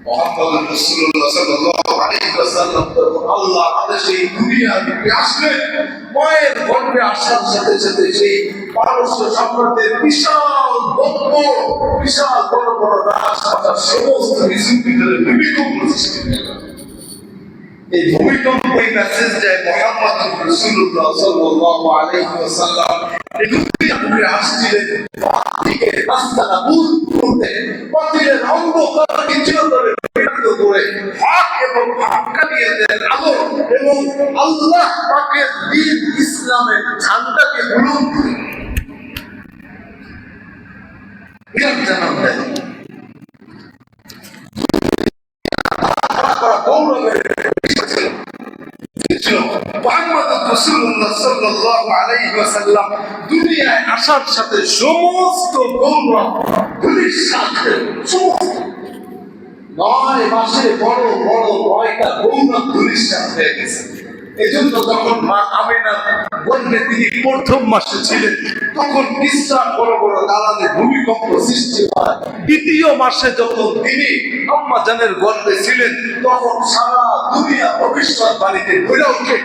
মুহাম্মদুর রাসূলুল্লাহ সাল্লাল্লাহু আলাইহি ওয়াসাল্লাম যখন আল্লাহর আদেশে এই দুনিয়ার বুকে আসলেন, মায়ের গর্ভে আসার সাথে সাথে সেই পারস্য সাম্রাজ্যের বিশাল বড় বড় রাজপ্রাসাদ সমস্ত কিছুর ভিতরে ভূমিকম্প সৃষ্টি হলো। এই ভূমিকম্পে মেসেজ যায় মুহাম্মদুর রাসূলুল্লাহ সাল্লাল্লাহু আলাইহি ওয়াসাল্লাম এই দুনিয়াতে আসছিলেন দিকে রাস্তাটা করতে, বাতিলের অন্ধকারকে চিরতরে বিতাড়িত করে হক এবং হাক্কানিয়াতের আলো এবং আল্লাহ পাকের দ্বীন ইসলামের ঝান্ডাকে বুলন্দ করে জানান দেয়। গৌরবের মুহাম্মদুর রাসূলুল্লাহ সাল্লাল্লাহু আলাইহি ওয়াসাল্লাম দুনিয়ায় আসার সাথে সমস্ত গৌরব ধূলিসাৎ হয়ে সমস্ত 9 মাসে বড় বড় 9টা গৌরব ধূলিসাৎ হয়ে গেছে। এজন্য যখন মা আমিনার গর্ভে তিনি প্রথম মাসে ছিলেন তখন বিশাল বড় বড় দালানে ভূমিকম্প সৃষ্টি হয়। দ্বিতীয় মাসে যখন তিনি আম্মা জানের গর্ভে ছিলেন তখন সারা দুনিয়া ভবিষ্যৎবাণীতে ভরে ওঠে।